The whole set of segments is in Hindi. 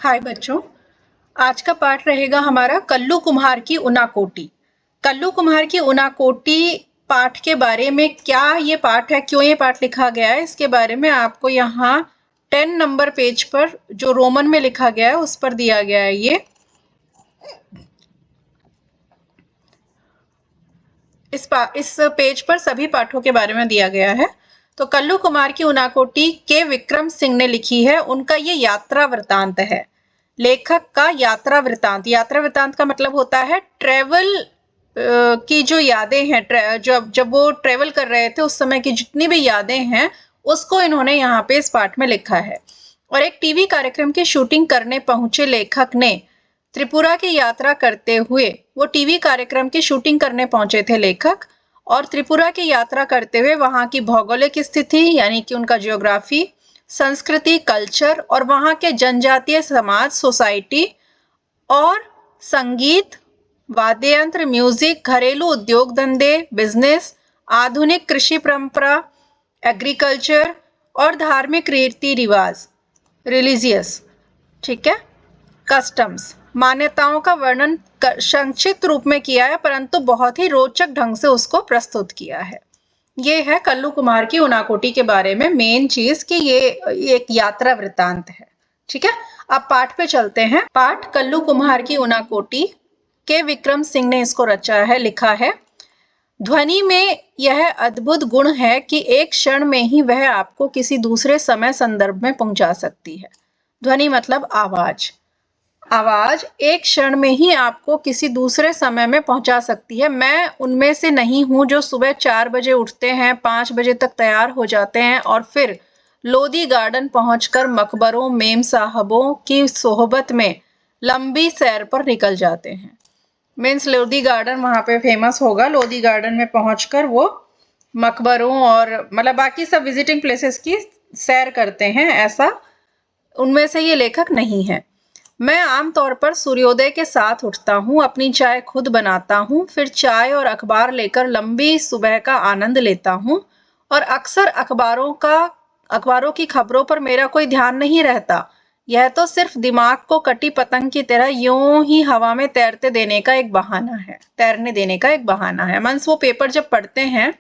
हाय बच्चों, आज का पाठ रहेगा हमारा कल्लू कुम्हार की उनाकोटी। कल्लू कुम्हार की उनाकोटी पाठ के बारे में क्या ये पाठ है, क्यों ये पाठ लिखा गया है, इसके बारे में आपको यहाँ 10 नंबर पेज पर जो रोमन में लिखा गया है उस पर दिया गया है। ये इस पेज पर सभी पाठों के बारे में दिया गया है। तो कल्लू कुमार की उनाकोटी के विक्रम सिंह ने लिखी है। उनका ये यात्रा वृतांत है। लेखक का यात्रा वृतांत, यात्रा वृतांत का मतलब होता है ट्रेवल की जो यादें हैं, जब वो ट्रेवल कर रहे थे उस समय की जितनी भी यादें हैं उसको इन्होंने यहाँ पे इस पाठ में लिखा है। और एक टीवी कार्यक्रम की शूटिंग करने पहुंचे लेखक ने त्रिपुरा की यात्रा करते हुए, वो टीवी कार्यक्रम की शूटिंग करने पहुंचे थे लेखक, और त्रिपुरा की यात्रा करते हुए वहां की भौगोलिक स्थिति यानी कि उनका जियोग्राफी, संस्कृति, कल्चर और वहां के जनजातीय समाज, सोसाइटी और संगीत, वाद्य यंत्र, म्यूजिक, घरेलू उद्योग धंधे, बिजनेस, आधुनिक कृषि परंपरा, एग्रीकल्चर और धार्मिक रीति रिवाज, रिलीजियस, ठीक है, कस्टम्स, मान्यताओं का वर्णन संक्षिप्त रूप में किया है, परंतु बहुत ही रोचक ढंग से उसको प्रस्तुत किया है। ये है कल्लू कुमार की उनाकोटी के बारे में मेन चीज कि ये एक यात्रा वृतांत है। ठीक है, अब पाठ पे चलते हैं। पाठ कल्लू कुमार की उनाकोटी के विक्रम सिंह ने इसको रचा है, लिखा है। ध्वनि में यह अद्भुत गुण है कि एक क्षण में ही वह आपको किसी दूसरे समय संदर्भ में पहुंचा सकती है। ध्वनि मतलब आवाज। आवाज एक क्षण में ही आपको किसी दूसरे समय में पहुंचा सकती है। मैं उनमें से नहीं हूं जो सुबह 4 बजे उठते हैं, 5 बजे तक तैयार हो जाते हैं और फिर लोधी गार्डन पहुंचकर मकबरों, मेम साहबों की सोहबत में लंबी सैर पर निकल जाते हैं। मीन्स लोधी गार्डन वहां पे फेमस होगा। लोधी गार्डन में पहुंचकर वो मकबरों और मतलब बाकी सब विजिटिंग प्लेसेस की सैर करते हैं, ऐसा उनमें से ये लेखक नहीं है। मैं आमतौर पर सूर्योदय के साथ उठता हूँ, अपनी चाय खुद बनाता हूँ, फिर चाय और अखबार लेकर लंबी सुबह का आनंद लेता हूँ और अक्सर अखबारों की खबरों पर मेरा कोई ध्यान नहीं रहता। यह तो सिर्फ दिमाग को कटी पतंग की तरह यूं ही हवा में तैरने देने का एक बहाना है। मींस वो पेपर जब पढ़ते हैं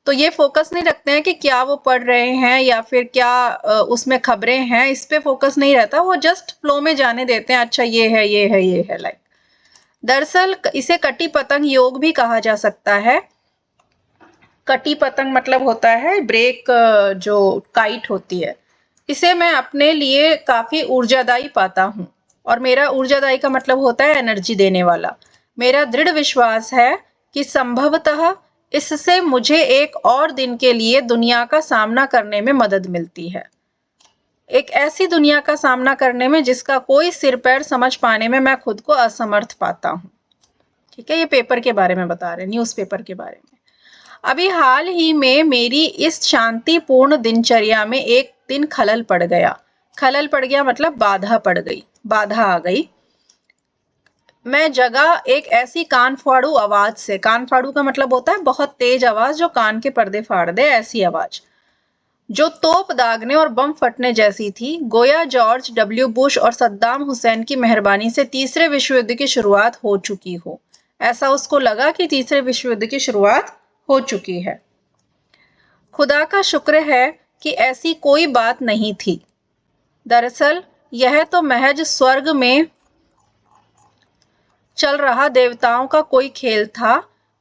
तो ये फोकस नहीं रखते हैं कि क्या वो पढ़ रहे हैं या फिर क्या उसमें खबरें हैं, इस पे फोकस नहीं रहता। वो जस्ट फ्लो में जाने देते हैं, अच्छा ये है लाइक। दरअसल इसे कटी पतंग योग भी कहा जा सकता है। कटी पतंग मतलब होता है ब्रेक, जो काइट होती है। इसे मैं अपने लिए काफी ऊर्जादायी पाता हूँ, और मेरा ऊर्जादायी का मतलब होता है एनर्जी देने वाला। मेरा दृढ़ विश्वास है कि संभवतः इससे मुझे एक और दिन के लिए दुनिया का सामना करने में मदद मिलती है। एक ऐसी दुनिया का सामना करने में जिसका कोई सिर पैर समझ पाने में मैं खुद को असमर्थ पाता हूँ। ठीक है, ये पेपर के बारे में बता रहे हैं, न्यूज़पेपर के बारे में। अभी हाल ही में मेरी इस शांतिपूर्ण दिनचर्या में एक दिन खलल पड़ गया मतलब बाधा आ गई। मैं जगा एक ऐसी कान फाड़ू आवाज से। कान फाड़ू का मतलब होता है बहुत तेज आवाज जो कान के पर्दे फाड़ दे, ऐसी आवाज जो तोप दागने और बम फटने जैसी थी। गोया जॉर्ज डब्ल्यू बुश और सद्दाम हुसैन की मेहरबानी से तीसरे विश्व युद्ध की शुरुआत हो चुकी हो। ऐसा उसको लगा कि तीसरे विश्व युद्ध की शुरुआत हो चुकी है। खुदा का शुक्र है कि ऐसी कोई बात नहीं थी। दरअसल यह तो महज स्वर्ग में चल रहा देवताओं का कोई खेल था।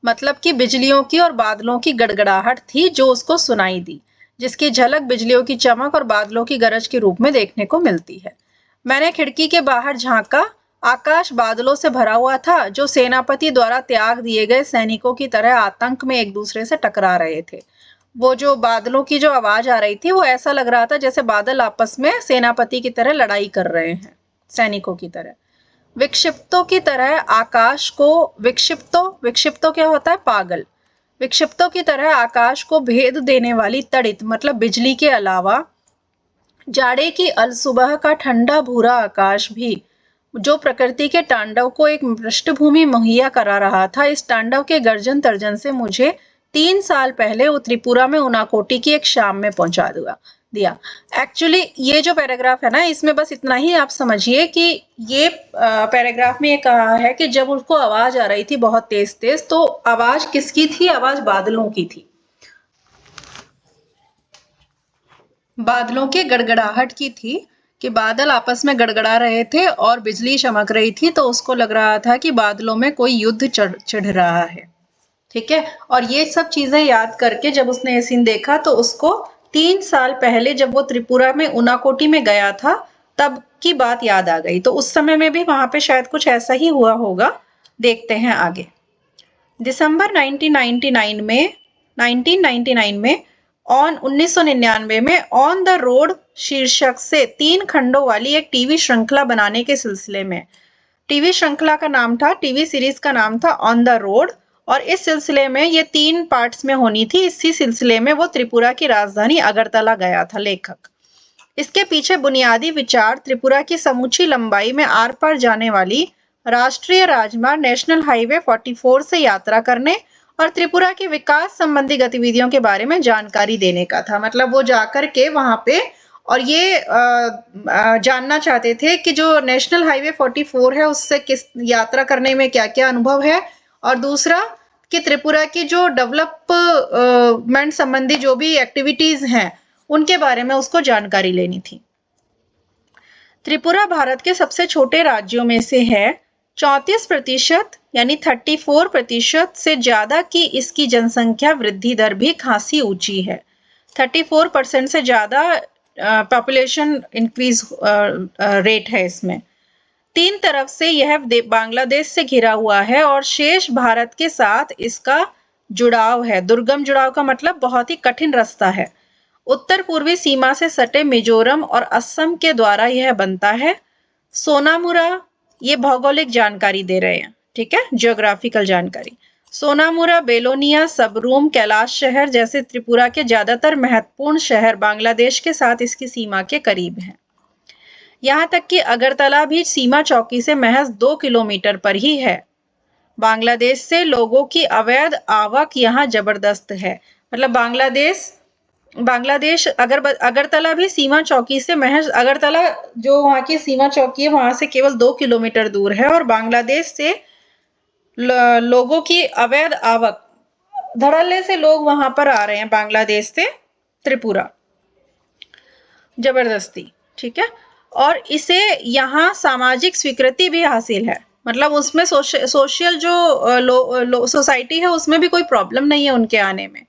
मतलब कि बिजलियों की और बादलों की गड़गड़ाहट थी जो उसको सुनाई दी, जिसकी झलक बिजलियों की चमक और बादलों की गरज के रूप में देखने को मिलती है। मैंने खिड़की के बाहर झांका। आकाश बादलों से भरा हुआ था जो सेनापति द्वारा त्याग दिए गए सैनिकों की तरह आतंक में एक दूसरे से टकरा रहे थे। वो जो बादलों की जो आवाज आ रही थी वो ऐसा लग रहा था जैसे बादल आपस में सेनापति की तरह लड़ाई कर रहे हैं, सैनिकों की तरह। विक्षिप्तों की तरह आकाश को विक्षिप्तों क्या होता है? पागल। विक्षिप्तों की तरह आकाश को भेद देने वाली तड़ित मतलब बिजली के अलावा जाड़े की अलसुबह का ठंडा भूरा आकाश भी जो प्रकृति के तांडव को एक पृष्ठभूमि मुहैया करा रहा था। इस तांडव के गर्जन तर्जन से मुझे 3 साल पहले वो त्रिपुरा में उनाकोटी की एक शाम में पहुंचा दिया। दिया। एक्चुअली ये जो पैराग्राफ है ना, इसमें बस इतना ही आप समझिए कि ये पैराग्राफ में ये कहा है कि जब उसको आवाज आ रही थी बहुत तेज तेज, तो आवाज किसकी थी? आवाज बादलों की थी, बादलों के गड़गड़ाहट की थी, कि बादल आपस में गड़गड़ा रहे थे और बिजली चमक रही थी, तो उसको लग रहा था कि बादलों में कोई युद्ध चढ़ रहा है। ठीक है। और ये सब चीजें याद करके जब उसने ये सीन देखा, तो उसको 3 साल पहले जब वो त्रिपुरा में उनाकोटी में गया था, तब की बात याद आ गई। तो उस समय में भी वहां पे शायद कुछ ऐसा ही हुआ होगा। देखते हैं आगे। दिसंबर 1999 में ऑन 1999 में ऑन द रोड शीर्षक से 3 खंडों वाली एक टीवी श्रृंखला बनाने के सिलसिले में, टीवी श्रृंखला का नाम था, टीवी सीरीज का नाम था ऑन द रोड, और इस सिलसिले में ये 3 पार्ट्स में होनी थी। इसी सिलसिले में वो त्रिपुरा की राजधानी अगरतला गया था लेखक। इसके पीछे बुनियादी विचार त्रिपुरा की समूची लंबाई में आर पार जाने वाली राष्ट्रीय राजमार्ग नेशनल हाईवे 44 से यात्रा करने और त्रिपुरा के विकास संबंधी गतिविधियों के बारे में जानकारी देने का था। मतलब वो जाकर के वहां पे और ये जानना चाहते थे कि जो नेशनल हाईवे 44 है उससे किस यात्रा करने में क्या क्या अनुभव है, और दूसरा कि त्रिपुरा की जो डेवलपमेंट संबंधी जो भी एक्टिविटीज हैं उनके बारे में उसको जानकारी लेनी थी। त्रिपुरा भारत के सबसे छोटे राज्यों में से है। 34% यानी 34% से ज्यादा की इसकी जनसंख्या वृद्धि दर भी खासी ऊंची है। 34% से ज्यादा पॉपुलेशन इंक्रीज रेट है इसमें। 3 तरफ से यह बांग्लादेश से घिरा हुआ है और शेष भारत के साथ इसका जुड़ाव है। दुर्गम जुड़ाव का मतलब बहुत ही कठिन रास्ता है। उत्तर पूर्वी सीमा से सटे मिजोरम और असम के द्वारा यह बनता है। सोनामुरा, ये भौगोलिक जानकारी दे रहे हैं, ठीक है, जियोग्राफिकल जानकारी। सोनामुरा, बेलोनिया, सबरूम, कैलाश शहर जैसे त्रिपुरा के ज्यादातर महत्वपूर्ण शहर बांग्लादेश के साथ इसकी सीमा के करीब हैं। यहाँ तक कि अगरतला भी सीमा चौकी से महज 2 किलोमीटर पर ही है। बांग्लादेश से लोगों की अवैध आवक यहाँ जबरदस्त है। मतलब बांग्लादेश अगरतला भी सीमा चौकी से महज, अगरतला जो वहाँ की सीमा चौकी है वहां से केवल 2 किलोमीटर दूर है, और बांग्लादेश से लोगों की अवैध आवक, धड़ल्ले से लोग वहां पर आ रहे हैं बांग्लादेश से त्रिपुरा, जबरदस्ती, ठीक है। और इसे यहाँ सामाजिक स्वीकृति भी हासिल है। मतलब उसमें सोशल जो सोसाइटी है उसमें भी कोई प्रॉब्लम नहीं है उनके आने में।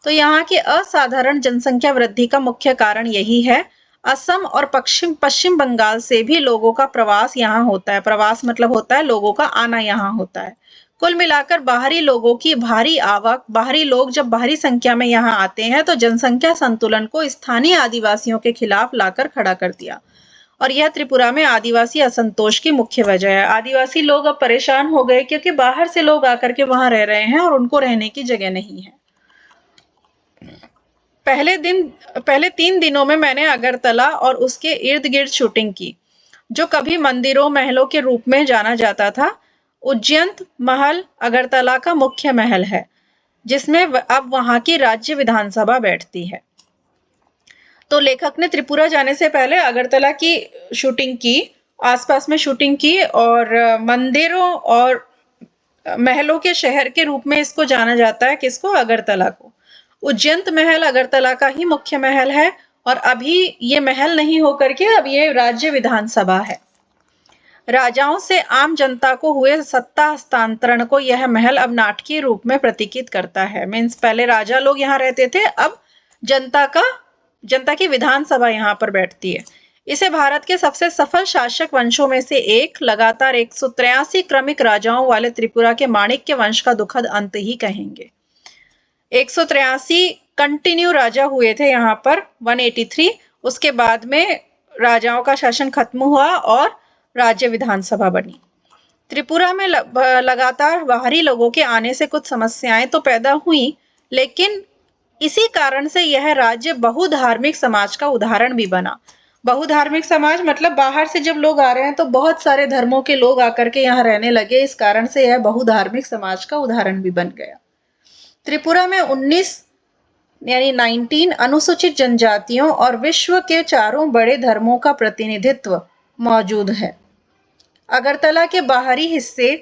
तो यहाँ की असाधारण जनसंख्या वृद्धि का मुख्य कारण यही है। असम और पश्चिम बंगाल से भी लोगों का प्रवास यहाँ होता है। प्रवास मतलब होता है लोगों का आना यहाँ होता है। कुल मिलाकर बाहरी लोगों की भारी आवक, बाहरी लोग जब भारी संख्या में यहाँ आते हैं तो जनसंख्या संतुलन को स्थानीय आदिवासियों के खिलाफ लाकर खड़ा कर दिया, और यह त्रिपुरा में आदिवासी असंतोष की मुख्य वजह है। आदिवासी लोग अब परेशान हो गए क्योंकि बाहर से लोग आकर के वहां रह रहे हैं और उनको रहने की जगह नहीं है। पहले 3 दिनों में मैंने अगरतला और उसके इर्द गिर्द शूटिंग की। जो कभी मंदिरों महलों के रूप में जाना जाता था, उज्जैन महल अगरतला का मुख्य महल है, जिसमें अब वहां की राज्य विधानसभा बैठती है। तो लेखक ने त्रिपुरा जाने से पहले अगरतला की शूटिंग की, आसपास में शूटिंग की, और मंदिरों और महलों के शहर के रूप में इसको जाना जाता है। किसको? अगरतला को। उज्जैन महल अगरतला का ही मुख्य महल है, और अभी ये महल नहीं होकर के अब ये राज्य विधानसभा है। राजाओं से आम जनता को हुए सत्ता हस्तांतरण को यह महल अब नाटकीय रूप में प्रतीकित करता है। मीन्स पहले राजा लोग यहाँ रहते थे, अब जनता की विधानसभा यहाँ पर बैठती है। इसे भारत के सबसे सफल शासक वंशों में से एक, लगातार 183 क्रमिक राजाओं वाले त्रिपुरा के माणिक्य वंश का दुखद अंत ही कहेंगे। 183 कंटिन्यू राजा हुए थे यहाँ पर, 183। उसके बाद में राजाओं का शासन खत्म हुआ और राज्य विधानसभा बनी। त्रिपुरा में लगातार बाहरी लोगों के आने से कुछ समस्याएं तो पैदा हुई, लेकिन इसी कारण से यह राज्य बहुधार्मिक समाज का उदाहरण भी बना। बहुधार्मिक समाज मतलब बाहर से जब लोग आ रहे हैं तो बहुत सारे धर्मों के लोग आकर के यहाँ रहने लगे, इस कारण से यह बहुधार्मिक समाज का उदाहरण भी बन गया। त्रिपुरा में यानी 19 अनुसूचित जनजातियों और विश्व के चारों बड़े धर्मों का प्रतिनिधित्व मौजूद है। अगरतला के बाहरी हिस्से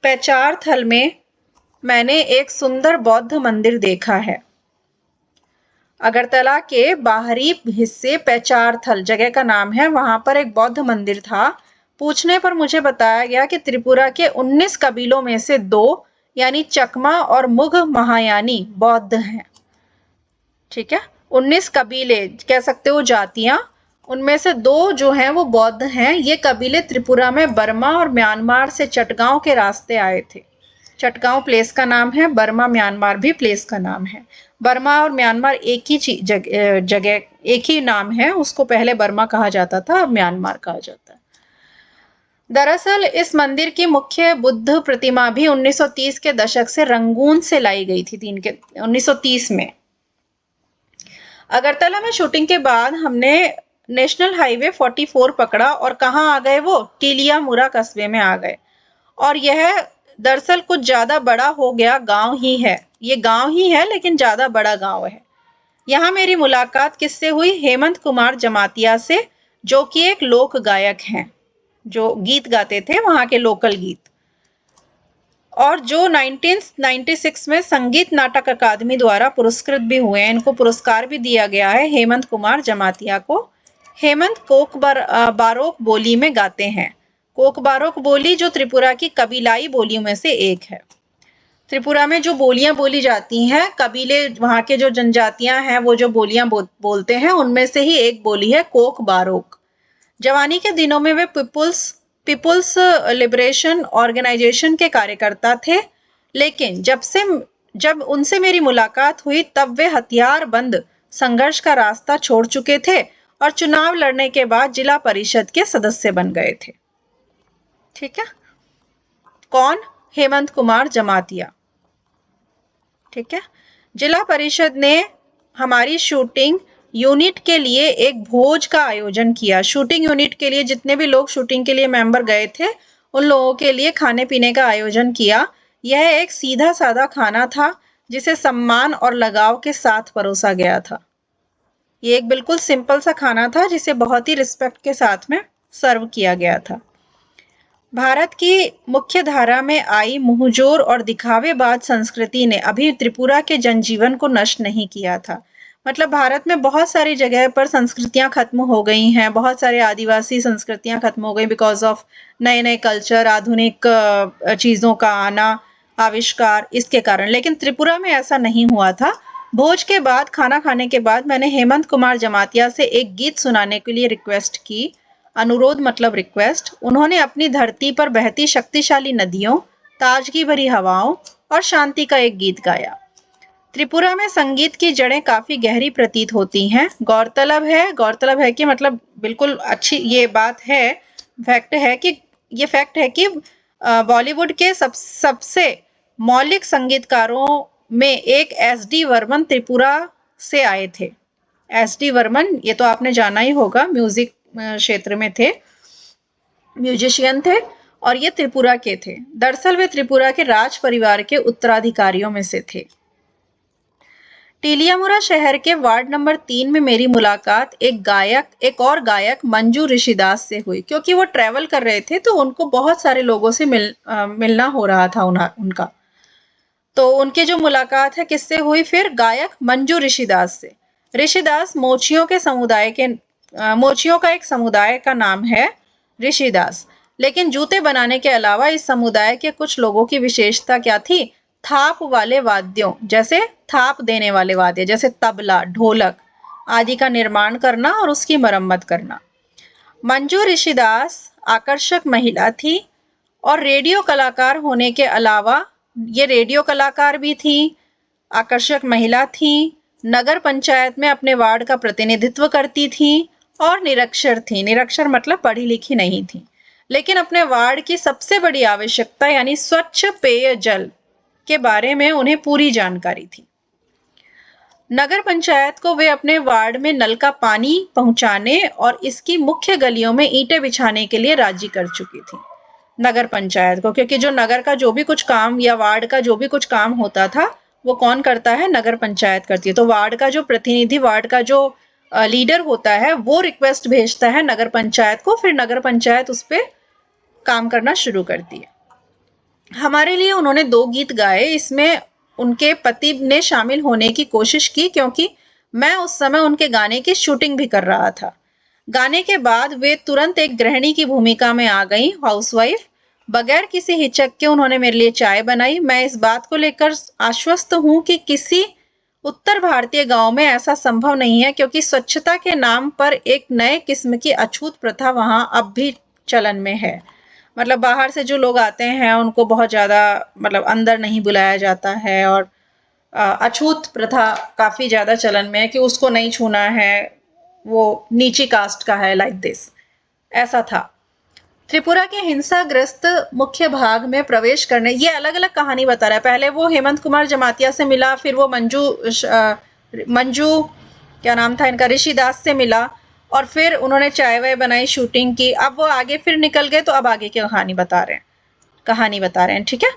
पैचार थल में मैंने एक सुंदर बौद्ध मंदिर देखा है। अगरतला के बाहरी हिस्से पैचार थल जगह का नाम है, वहां पर एक बौद्ध मंदिर था। पूछने पर मुझे बताया गया कि त्रिपुरा के 19 कबीलों में से 2 यानी चकमा और मुघ महायानी बौद्ध हैं। ठीक है, 19 कबीले कह सकते हो, जातियां, उनमें से 2 जो हैं वो बौद्ध हैं। ये कबीले त्रिपुरा में बर्मा और म्यांमार से चटगांव के रास्ते आए थे। चटगांव प्लेस का नाम है, बर्मा म्यांमार भी प्लेस का नाम है। बर्मा और म्यांमार एक ही जगह एक ही नाम है, उसको पहले बर्मा कहा जाता था, अब म्यांमार कहा जाता है। दरअसल इस मंदिर की मुख्य बुद्ध प्रतिमा भी 1930 के दशक से रंगून से लाई गई थी 1930 में। अगरतला में शूटिंग के बाद हमने नेशनल हाईवे 44 पकड़ा और कहाँ आ गए, वो टीलियामुरा कस्बे में आ गए। और यह दरअसल कुछ ज्यादा बड़ा हो गया गांव ही है, ये गांव ही है लेकिन ज्यादा बड़ा गांव है। यहाँ मेरी मुलाकात किससे हुई? हेमंत कुमार जमातिया से, जो कि एक लोक गायक हैं, जो गीत गाते थे वहां के लोकल गीत, और जो 1996 में संगीत नाटक अकादमी द्वारा पुरस्कृत भी हुए हैं। इनको पुरस्कार भी दिया गया है हेमंत कुमार जमातिया को। हेमंत कोक बारोक बोली में गाते हैं। कोक बारोक बोली जो त्रिपुरा की कबीलाई बोलियों में से एक है। त्रिपुरा में जो बोलियां बोली जाती हैं, कबीले वहां के जो जनजातियां हैं वो जो बोलियां बोलते हैं, उनमें से ही एक बोली है कोक बारोक। जवानी के दिनों में वे पीपुल्स लिबरेशन ऑर्गेनाइजेशन के कार्यकर्ता थे, लेकिन जब उनसे मेरी मुलाकात हुई तब वे हथियार बंद संघर्ष का रास्ता छोड़ चुके थे और चुनाव लड़ने के बाद जिला परिषद के सदस्य बन गए थे। ठीक है, कौन? हेमंत कुमार जमातिया। ठीक है, जिला परिषद ने हमारी शूटिंग यूनिट के लिए एक भोज का आयोजन किया। शूटिंग यूनिट के लिए जितने भी लोग शूटिंग के लिए मेंबर गए थे, उन लोगों के लिए खाने पीने का आयोजन किया। यह एक सीधा साधा खाना था जिसे सम्मान और लगाव के साथ परोसा गया था। ये एक बिल्कुल सिंपल सा खाना था जिसे बहुत ही रिस्पेक्ट के साथ में सर्व किया गया था। भारत की मुख्य धारा में आई मुंहजोर और दिखावेबाज संस्कृति ने अभी त्रिपुरा के जनजीवन को नष्ट नहीं किया था। मतलब भारत में बहुत सारी जगह पर संस्कृतियां खत्म हो गई हैं, बहुत सारे आदिवासी संस्कृतियां खत्म हो गई बिकॉज ऑफ नए नए कल्चर, आधुनिक चीजों का आना, आविष्कार, इसके कारण। लेकिन त्रिपुरा में ऐसा नहीं हुआ था। भोज के बाद, खाना खाने के बाद, मैंने हेमंत कुमार जमातिया से एक गीत सुनाने के लिए रिक्वेस्ट की। अनुरोध मतलब रिक्वेस्ट। उन्होंने अपनी धरती पर बहती शक्तिशाली नदियों, ताजगी भरी हवाओं और शांति का एक गीत गाया। त्रिपुरा में संगीत की जड़ें काफी गहरी प्रतीत होती हैं। गौरतलब है कि मतलब बिल्कुल अच्छी ये बात है, फैक्ट है कि बॉलीवुड के सबसे मौलिक संगीतकारों में एक एस.डी. वर्मन त्रिपुरा से आए थे। एस.डी. वर्मन, ये तो आपने जाना ही होगा, म्यूजिक क्षेत्र में थे, म्यूजिशियन थे, और ये त्रिपुरा के थे। दरअसल वे त्रिपुरा के राज परिवार के उत्तराधिकारियों में से थे। टीलियामुरा शहर के वार्ड नंबर 3 में मेरी मुलाकात एक और गायक मंजू ऋषिदास से हुई। क्योंकि वो ट्रेवल कर रहे थे तो उनको बहुत सारे लोगों से मिलना हो रहा था उनका। तो उनकी जो मुलाकात है किससे हुई फिर? गायक मंजू ऋषिदास से। ऋषिदास मोचियों का एक समुदाय का नाम है ऋषिदास। लेकिन जूते बनाने के अलावा इस समुदाय के कुछ लोगों की विशेषता क्या थी? थाप वाले वाद्यों, जैसे थाप देने वाले वाद्य जैसे तबला, ढोलक आदि का निर्माण करना और उसकी मरम्मत करना। मंजू ऋषिदास आकर्षक महिला थी और रेडियो कलाकार होने के अलावा ये रेडियो कलाकार भी थी, आकर्षक महिला थी, नगर पंचायत में अपने वार्ड का प्रतिनिधित्व करती थी और निरक्षर थी। निरक्षर मतलब पढ़ी लिखी नहीं थी, लेकिन अपने वार्ड की सबसे बड़ी आवश्यकता यानी स्वच्छ पेयजल के बारे में उन्हें पूरी जानकारी थी। नगर पंचायत को वे अपने वार्ड में नल का पानी पहुंचाने और इसकी मुख्य गलियों में ईंटें बिछाने के लिए राजी कर चुकी थी। नगर पंचायत को, क्योंकि जो नगर का जो भी कुछ काम या वार्ड का जो भी कुछ काम होता था वो कौन करता है? नगर पंचायत करती है। तो वार्ड का जो प्रतिनिधि, वार्ड का जो लीडर होता है, वो रिक्वेस्ट भेजता है नगर पंचायत को, फिर नगर पंचायत उस पे काम करना शुरू करती है। हमारे लिए उन्होंने 2 गीत गाए। इसमें उनके पति ने शामिल होने की कोशिश की, क्योंकि मैं उस समय उनके गाने की शूटिंग भी कर रहा था। गाने के बाद वे तुरंत एक गृहिणी की भूमिका में आ गईं, हाउसवाइफ। बगैर किसी हिचक के उन्होंने मेरे लिए चाय बनाई। मैं इस बात को लेकर आश्वस्त हूँ कि किसी उत्तर भारतीय गांव में ऐसा संभव नहीं है, क्योंकि स्वच्छता के नाम पर एक नए किस्म की अछूत प्रथा वहां अब भी चलन में है। मतलब बाहर से जो लोग आते हैं उनको बहुत ज़्यादा मतलब अंदर नहीं बुलाया जाता है, और अछूत प्रथा काफ़ी ज़्यादा चलन में है कि उसको नहीं छूना है, वो नीची कास्ट का है, लाइक दिस, ऐसा था। त्रिपुरा के हिंसाग्रस्त मुख्य भाग में प्रवेश करने, ये अलग-अलग कहानी बता रहा है। पहले वो हेमंत कुमार जमातिया से मिला, फिर वो मंजू क्या नाम था इनका, ऋषि दास से मिला, और फिर उन्होंने चाय वाय बनाई, शूटिंग की। अब वो आगे फिर निकल गए, तो अब आगे की कहानी बता रहे हैं, ठीक है।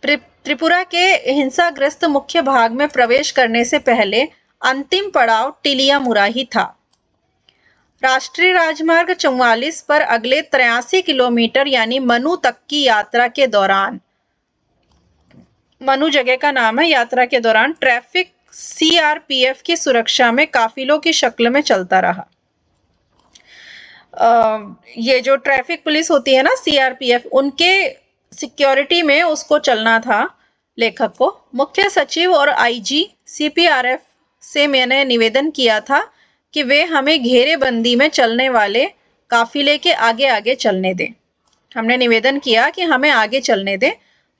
त्रिपुरा के हिंसाग्रस्त मुख्य भाग में प्रवेश करने से पहले अंतिम पड़ाव टिलियामुरा ही था। राष्ट्रीय राजमार्ग 44 पर अगले 83 किलोमीटर यानी मनु तक की यात्रा के दौरान, मनु जगह का नाम है, यात्रा के दौरान ट्रैफिक सीआरपीएफ की सुरक्षा में काफिलों की शक्ल में चलता रहा। ये जो ट्रैफिक पुलिस होती है ना, सीआरपीएफ, उनके सिक्योरिटी में उसको चलना था लेखक को। मुख्य सचिव और आईजी सीपीआरएफ से मैंने निवेदन किया था कि वे हमें घेरेबंदी में चलने वाले काफिले के आगे आगे चलने दें। हमने निवेदन किया कि हमें आगे चलने दें।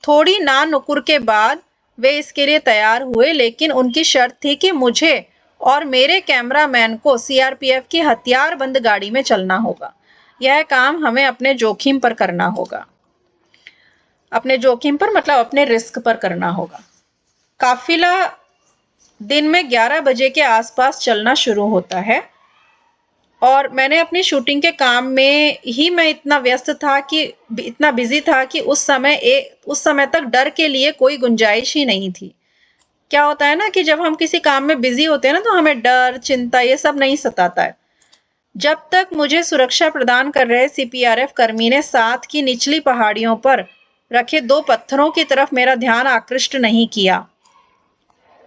थोड़ी ना नुकुर के बाद वे इसके लिए तैयार हुए, लेकिन उनकी शर्त थी कि मुझे और मेरे कैमरामैन को सीआरपीएफ की हथियारबंद गाड़ी में चलना होगा। यह काम हमें अपने जोखिम पर करना होगा। अपने जोखिम पर मतलब अपने रिस्क पर करना होगा। काफिला दिन में 11 बजे के आसपास चलना शुरू होता है, और मैंने अपनी शूटिंग के काम में ही मैं इतना व्यस्त था कि इतना बिजी था कि उस समय तक डर के लिए कोई गुंजाइश ही नहीं थी। क्या होता है ना कि जब हम किसी काम में बिजी होते हैं ना, तो हमें डर, चिंता, ये सब नहीं सताता है। जब तक मुझे सुरक्षा प्रदान कर रहे सीपीआरएफ कर्मी ने साथ की निचली पहाड़ियों पर रखे 2 पत्थरों की तरफ मेरा ध्यान आकृष्ट नहीं किया,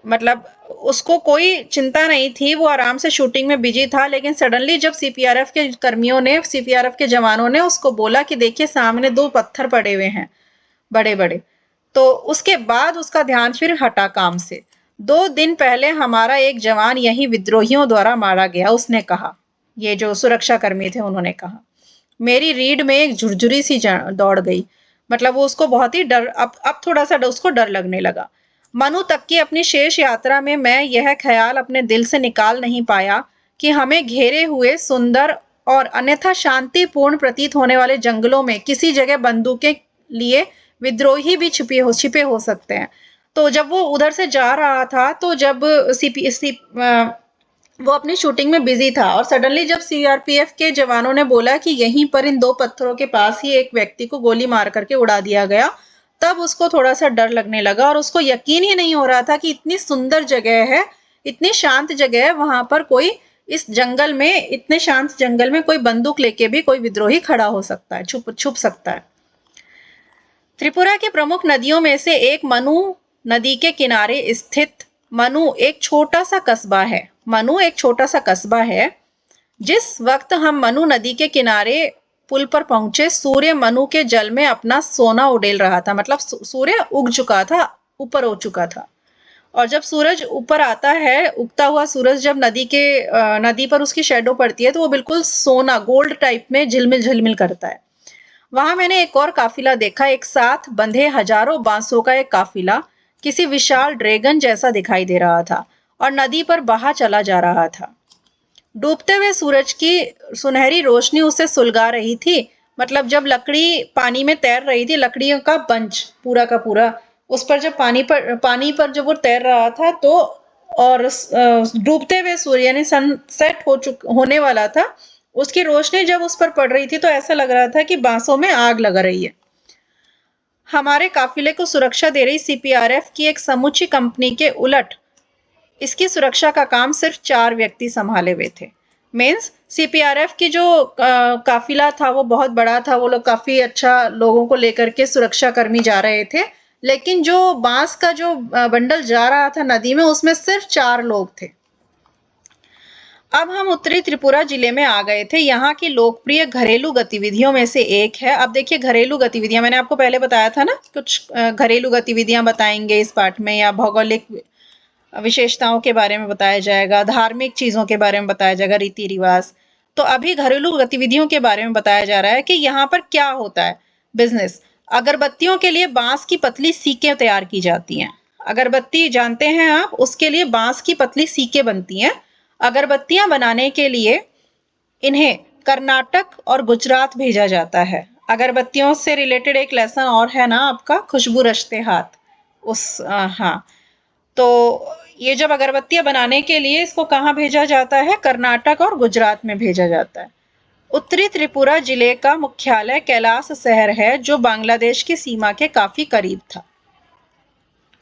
मतलब उसको कोई चिंता नहीं थी, वो आराम से शूटिंग में बिजी था। लेकिन सडनली जब सीपीआरएफ के जवानों ने उसको बोला कि देखिए सामने 2 पत्थर पड़े हुए हैं बड़े बड़े, तो उसके बाद उसका ध्यान फिर हटा काम से। 2 दिन पहले हमारा एक जवान यही विद्रोहियों द्वारा मारा गया, उसने कहा। ये जो सुरक्षा कर्मी थे उन्होंने कहा। मेरी रीढ़ में एक झुरझुरी सी दौड़ गई, मतलब वो उसको बहुत ही डर, अब थोड़ा सा उसको डर लगने लगा। मनु तक की अपनी शेष यात्रा में मैं यह ख्याल अपने दिल से निकाल नहीं पाया कि हमें घेरे हुए सुंदर और अन्यथा शांतिपूर्ण प्रतीत होने वाले जंगलों में किसी जगह बंदूकें लिए विद्रोही भी छिपे हो सकते हैं। तो जब वो उधर से जा रहा था, तो जब वो अपनी शूटिंग में बिजी था, और सडनली जब सीआरपीएफ के जवानों ने बोला कि यहीं पर इन 2 पत्थरों के पास ही एक व्यक्ति को गोली मार करके उड़ा दिया गया, तब उसको थोड़ा सा डर लगने लगा, और उसको यकीन ही नहीं हो रहा था कि इतनी सुंदर जगह है, इतनी शांत जगह है, वहां पर कोई इस जंगल में, इतने शांत जंगल में कोई बंदूक लेके भी कोई विद्रोही खड़ा हो सकता है, छुप सकता है। त्रिपुरा की प्रमुख नदियों में से एक मनु नदी के किनारे स्थित मनु एक छोटा सा कस्बा है। मनु एक छोटा सा कस्बा है। जिस वक्त हम मनु नदी के किनारे पुल पर पहुंचे, सूर्य मनु के जल में अपना सोना उड़ेल रहा था, मतलब सूर्य उग चुका था, ऊपर हो चुका था। और जब सूरज ऊपर आता है, उगता हुआ सूरज जब नदी पर उसकी शेडो पड़ती है, तो वो बिल्कुल सोना, गोल्ड टाइप में झिलमिल झिलमिल करता है। वहां मैंने एक और काफिला देखा, एक साथ बंधे हजारों बांसों का एक काफिला किसी विशाल ड्रैगन जैसा दिखाई दे रहा था, और नदी पर बहा चला जा रहा था। डूबते हुए सूरज की सुनहरी रोशनी उसे सुलगा रही थी, मतलब जब लकड़ी पानी में तैर रही थी, लकड़ियों का बंच पूरा का पूरा उस पर, जब पानी पर जब वो तैर रहा था, तो और डूबते हुए सूर्य यानी सनसेट होने वाला था, उसकी रोशनी जब उस पर पड़ रही थी, तो ऐसा लग रहा था कि बांसों में आग लग रही है। हमारे काफिले को सुरक्षा दे रही सीपीआरएफ की एक समूची कंपनी के उलट इसकी सुरक्षा का काम सिर्फ 4 व्यक्ति संभाले हुए थे। मीन्स सीपीआरएफ की जो काफिला था वो बहुत बड़ा था, वो लोग काफी अच्छा लोगों को लेकर के सुरक्षा कर्मी जा रहे थे, लेकिन जो बांस का जो बंडल जा रहा था नदी में उसमें सिर्फ 4 लोग थे। अब हम उत्तरी त्रिपुरा जिले में आ गए थे। यहाँ की लोकप्रिय घरेलू गतिविधियों में से एक है, अब देखिए घरेलू गतिविधियां, मैंने आपको पहले बताया था ना कुछ घरेलू गतिविधियां बताएंगे इस पाठ में, या भौगोलिक विशेषताओं के बारे में बताया जाएगा, धार्मिक चीजों के बारे में बताया जाएगा, रीति रिवाज। तो अभी घरेलू गतिविधियों के बारे में बताया जा रहा है कि यहाँ पर क्या होता है। बिजनेस, अगरबत्तियों के लिए बांस की पतली सीकें तैयार की जाती हैं। अगरबत्ती जानते हैं आप, उसके लिए बांस की पतली सीकें बनती हैं। अगरबत्तियां बनाने के लिए इन्हें कर्नाटक और गुजरात भेजा जाता है। अगरबत्तियों से रिलेटेड एक लेसन और है ना आपका, खुशबू रचते हाथ, हाँ, तो ये जब अगरबत्तियां बनाने के लिए इसको कहाँ भेजा जाता है, कर्नाटक और गुजरात में भेजा जाता है। उत्तरी त्रिपुरा जिले का मुख्यालय कैलाश शहर है, जो बांग्लादेश की सीमा के काफी करीब था।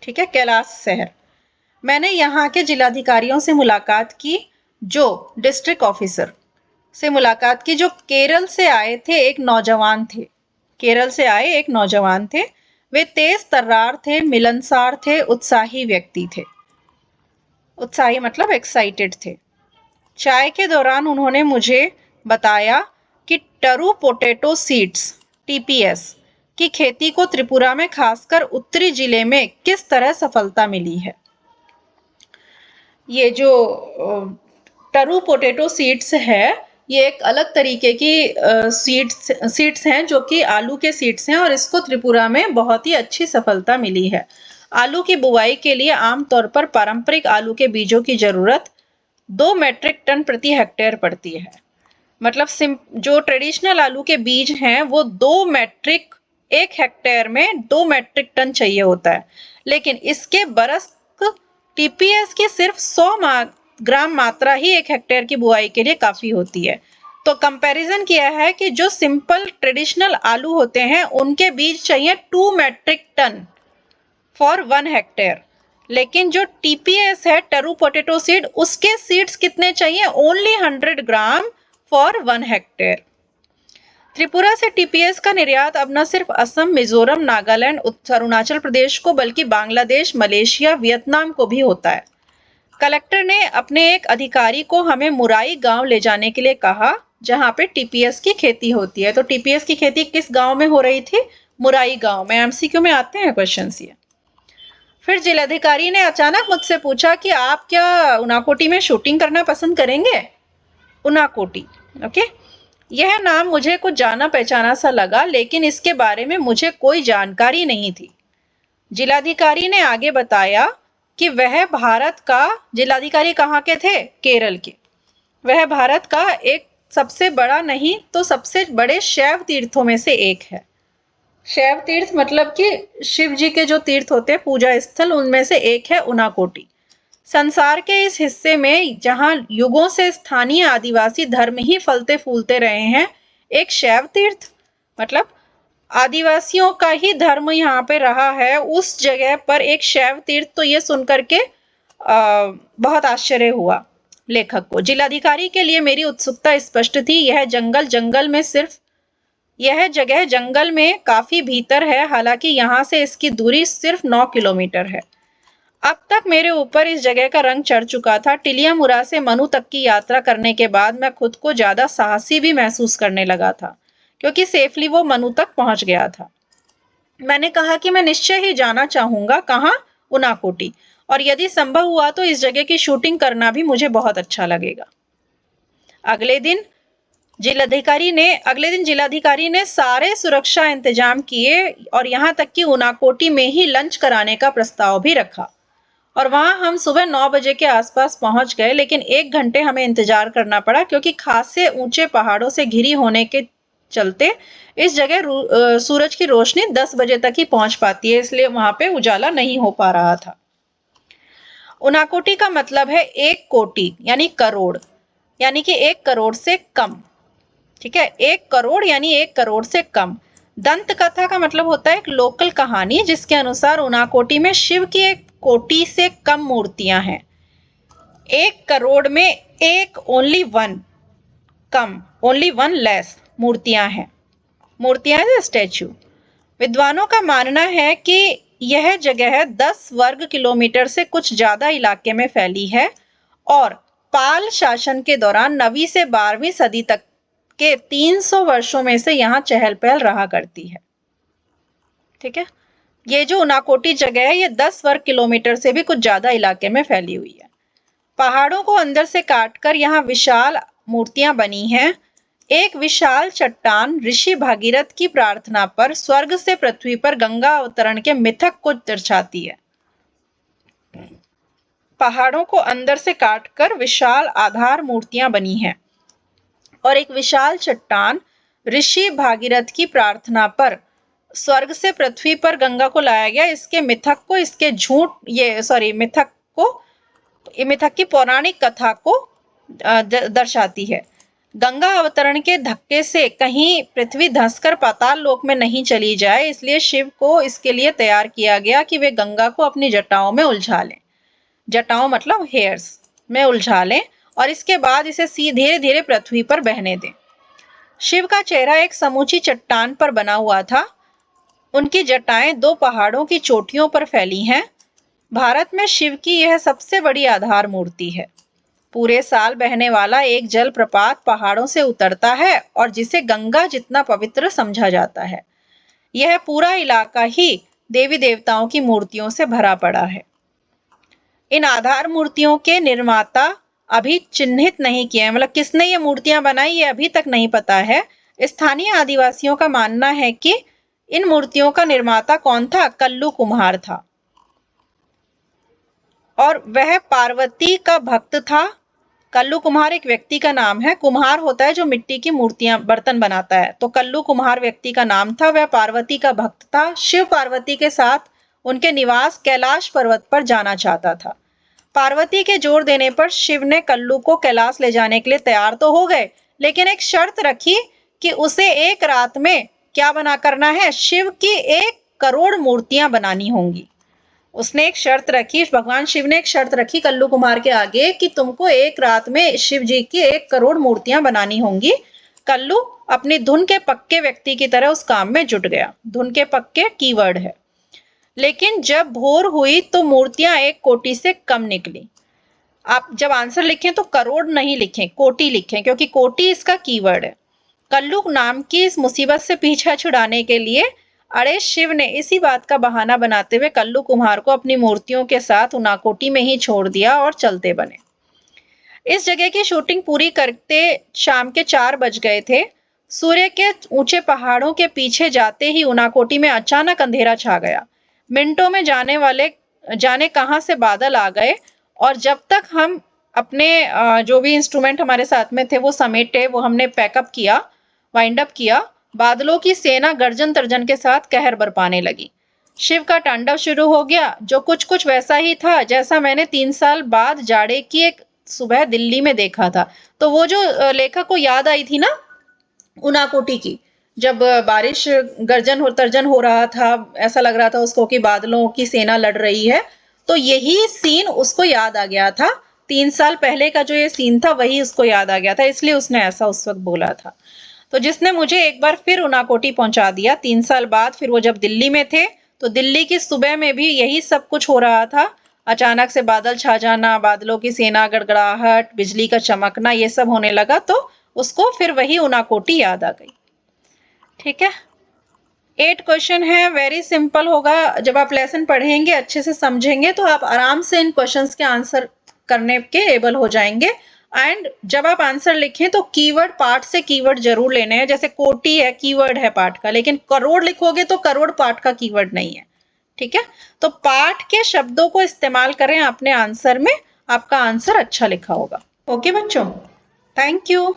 ठीक है, कैलाश शहर। मैंने यहाँ के जिलाधिकारियों से मुलाकात की, जो डिस्ट्रिक्ट ऑफिसर से मुलाकात की, जो केरल से आए थे, एक नौजवान थे। केरल से आए एक नौजवान थे। वे तेज तर्रार थे, मिलनसार थे, उत्साही व्यक्ति थे। उत्साही मतलब एक्साइटेड थे। चाय के दौरान उन्होंने मुझे बताया कि टरू पोटैटो सीड्स टीपीएस की खेती को त्रिपुरा में खासकर उत्तरी जिले में किस तरह सफलता मिली है। ये जो टरू पोटैटो सीड्स है, ये एक अलग तरीके की सीड्स हैं जो कि आलू के सीड्स हैं, और इसको त्रिपुरा में बहुत ही अच्छी सफलता मिली है। आलू की बुवाई के लिए आमतौर पर पारंपरिक आलू के बीजों की जरूरत 2 मेट्रिक टन प्रति हेक्टेयर पड़ती है। मतलब जो ट्रेडिशनल आलू के बीज हैं वो 1 हेक्टेयर में 2 मेट्रिक टन चाहिए होता है, लेकिन इसके बरस टीपीएस की सिर्फ 100 ग्राम मात्रा ही 1 हेक्टेयर की बुआई के लिए काफी होती है। तो कंपैरिजन किया है कि जो सिंपल ट्रेडिशनल आलू होते हैं उनके बीज चाहिए 2 मेट्रिक टन फॉर 1 हेक्टेयर, लेकिन जो टीपीएस है, टरू पोटैटो सीड, उसके सीड्स कितने चाहिए, only 100 gram for 1 hectare. Tripura से टीपीएस का निर्यात अब न सिर्फ असम, मिजोरम, नागालैंड, अरुणाचल प्रदेश को, बल्कि बांग्लादेश, मलेशिया, वियतनाम को भी होता है। कलेक्टर ने अपने एक अधिकारी को हमें मुराई गांव ले जाने के लिए कहा, जहां पे टीपीएस की खेती होती है। तो टीपीएस की खेती किस गांव में हो रही थी, मुराई गांव में। एमसीक्यू में आते हैं क्वेश्चंस ये। फिर जिलाधिकारी ने अचानक मुझसे पूछा कि आप क्या उनाकोटी में शूटिंग करना पसंद करेंगे। उनाकोटी, ओके, यह नाम मुझे कुछ जाना पहचाना सा लगा, लेकिन इसके बारे में मुझे कोई जानकारी नहीं थी। जिलाधिकारी ने आगे बताया कि वह भारत का, जिलाधिकारी कहाँ के थे, केरल के, वह भारत का एक सबसे बड़ा नहीं तो सबसे बड़े शैव तीर्थों में से एक है। शैव तीर्थ मतलब कि शिव जी के जो तीर्थ होते हैं, पूजा स्थल, उनमें से एक है उनाकोटी। संसार के इस हिस्से में जहां युगों से स्थानीय आदिवासी धर्म ही फलते फूलते रहे हैं, एक शैव तीर्थ मतलब आदिवासियों का ही धर्म यहाँ पे रहा है, उस जगह पर एक शैव तीर्थ, तो ये सुनकर के बहुत आश्चर्य हुआ लेखक को। जिलाधिकारी के लिए मेरी उत्सुकता स्पष्ट थी। यह जगह जंगल में काफी भीतर है, हालांकि यहाँ से इसकी दूरी सिर्फ 9 किलोमीटर है। अब तक मेरे ऊपर इस जगह का रंग चढ़ चुका था। टिलियामुरा से मनु तक की यात्रा करने के बाद मैं खुद को ज्यादा साहसी भी महसूस करने लगा था, क्योंकि सेफली वो मनु तक पहुंच गया था। मैंने कहा कि मैं निश्चय ही जाना चाहूंगा, कहाँ, उनाकोटी, और यदि संभव हुआ तो इस जगह की शूटिंग करना भी मुझे बहुत अच्छा लगेगा। अगले दिन जिलाधिकारी ने सारे सुरक्षा इंतजाम किए और यहाँ तक कि उनाकोटी में ही लंच कराने का प्रस्ताव भी रखा, और वहां हम सुबह 9 बजे के आसपास पहुंच गए, लेकिन 1 घंटे हमें इंतजार करना पड़ा, क्योंकि खासे ऊंचे पहाड़ों से घिरी होने के चलते इस जगह सूरज की रोशनी 10 बजे तक ही पहुंच पाती है, इसलिए वहां पे उजाला नहीं हो पा रहा था। उनाकोटी का मतलब है 1 कोटि यानी करोड़, यानी कि 1 करोड़ से कम। ठीक है, 1 करोड़ यानी 1 करोड़ से कम। दंत कथा का मतलब होता है एक लोकल कहानी जिसके अनुसार उनाकोटी में शिव की एक कोटि से कम मूर्तियां हैं। 1 करोड़ में एक ओनली वन कम, ओनली वन लेस मूर्तियां हैं। मूर्तियां है स्टैचू। विद्वानों का मानना है कि यह जगह 10 वर्ग किलोमीटर से कुछ ज्यादा इलाके में फैली है और पाल शासन के दौरान 9वीं से 12वीं सदी तक के 300 वर्षों में से यहाँ चहल पहल रहा करती है। ठीक है, ये जो उनाकोटी जगह है ये 10 वर्ग किलोमीटर से भी कुछ ज्यादा इलाके में फैली हुई है। पहाड़ों को अंदर से काटकर यहाँ विशाल मूर्तियां बनी हैं। एक विशाल चट्टान ऋषि भागीरथ की प्रार्थना पर स्वर्ग से पृथ्वी पर गंगा अवतरण के मिथक को दर्शाती है। पहाड़ों को अंदर से काटकर विशाल आधार मूर्तियां बनी हैं और एक विशाल चट्टान ऋषि भागीरथ की प्रार्थना पर स्वर्ग से पृथ्वी पर गंगा को लाया गया। इसके मिथक को, इसके झूठ, मिथक की पौराणिक कथा को दर्शाती है। गंगा अवतरण के धक्के से कहीं पृथ्वी धंसकर पाताल लोक में नहीं चली जाए, इसलिए शिव को इसके लिए तैयार किया गया कि वे गंगा को अपनी जटाओं में उलझा लें। जटाओं मतलब हेयर्स में उलझा लें और इसके बाद इसे धीरे धीरे पृथ्वी पर बहने दें। शिव का चेहरा एक समूची चट्टान पर बना हुआ था। उनकी जटाएं 2 पहाड़ों की चोटियों पर फैली हैं। भारत में शिव की यह सबसे बड़ी आधार मूर्ति है। पूरे साल बहने वाला एक जलप्रपात पहाड़ों से उतरता है और जिसे गंगा जितना पवित्र समझा जाता है। यह पूरा इलाका ही देवी देवताओं की मूर्तियों से भरा पड़ा है। इन आधार मूर्तियों के निर्माता अभी चिन्हित नहीं किए हैं, मतलब किसने ये मूर्तियां बनाई ये अभी तक नहीं पता है। स्थानीय आदिवासियों का मानना है कि इन मूर्तियों का निर्माता कौन था? कल्लू कुम्हार था और वह पार्वती का भक्त था। कल्लू कुम्हार एक व्यक्ति का नाम है। कुम्हार होता है जो मिट्टी की मूर्तियां, बर्तन बनाता है। तो कल्लू कुम्हार व्यक्ति का नाम था। वह पार्वती का भक्त था। शिव पार्वती के साथ उनके निवास कैलाश पर्वत पर जाना चाहता था। पार्वती के जोर देने पर शिव ने कल्लू को कैलाश ले जाने के लिए तैयार तो हो गए, लेकिन एक शर्त रखी कि उसे एक रात में क्या बना करना है? शिव की 1 करोड़ मूर्तियां बनानी होंगी। उसने एक शर्त रखी, भगवान शिव ने एक शर्त रखी कल्लू कुमार के आगे कि तुमको एक रात में शिव जी की 1 करोड़ मूर्तियां बनानी होंगी। कल्लू अपनी धुन के पक्के व्यक्ति की तरह उस काम में जुट गया। धुन के पक्के कीवर्ड है। लेकिन जब भोर हुई तो मूर्तियां 1 कोटि से कम निकली। आप जब आंसर लिखें तो करोड़ नहीं लिखें, कोटि लिखें, क्योंकि कोटि इसका कीवर्ड है। कल्लू नाम की इस मुसीबत से पीछा छुड़ाने के लिए अरे शिव ने इसी बात का बहाना बनाते हुए कल्लू कुम्हार को अपनी मूर्तियों के साथ उनाकोटी में ही छोड़ दिया और चलते बने। इस जगह की शूटिंग पूरी करते शाम के 4 बज गए थे। सूर्य के ऊंचे पहाड़ों के पीछे जाते ही उनाकोटी में अचानक अंधेरा छा गया। मिनटों में जाने कहां से बादल आ गए और जब तक हम अपने जो भी इंस्ट्रूमेंट हमारे साथ में थे वो समेटे, वो हमने पैकअप किया, वाइंड अप किया, बादलों की सेना गर्जन तर्जन के साथ कहर बरपाने लगी। शिव का तांडव शुरू हो गया, जो कुछ वैसा ही था जैसा मैंने 3 साल बाद जाड़े की एक सुबह दिल्ली में देखा था। तो वो जो लेखक को याद आई थी ना उनाकोटी की, जब बारिश गर्जन तर्जन हो रहा था, ऐसा लग रहा था उसको कि बादलों की सेना लड़ रही है, तो यही सीन उसको याद आ गया था। 3 साल पहले का जो ये सीन था वही उसको याद आ गया था, इसलिए उसने ऐसा उस वक्त बोला था। तो जिसने मुझे एक बार फिर उनाकोटी पहुंचा दिया 3 साल बाद, फिर वो जब दिल्ली में थे तो दिल्ली की सुबह में भी यही सब कुछ हो रहा था। अचानक से बादल छा जाना, बादलों की सेना, गड़गड़ाहट, बिजली का चमकना, ये सब होने लगा, तो उसको फिर वही उनाकोटी याद आ गई। ठीक है, 8 क्वेश्चन है, वेरी सिंपल होगा। जब आप लेसन पढ़ेंगे, अच्छे से समझेंगे, तो आप आराम से इन क्वेश्चंस के आंसर करने के एबल हो जाएंगे। एंड जब आप आंसर लिखें तो कीवर्ड, पार्ट से कीवर्ड जरूर लेने हैं। जैसे कोटि है, कीवर्ड है पार्ट का, लेकिन करोड़ लिखोगे तो करोड़ पार्ट का कीवर्ड नहीं है। ठीक है, तो पार्ट के शब्दों को इस्तेमाल करें अपने आंसर में, आपका आंसर अच्छा लिखा होगा। ओके बच्चों, थैंक यू।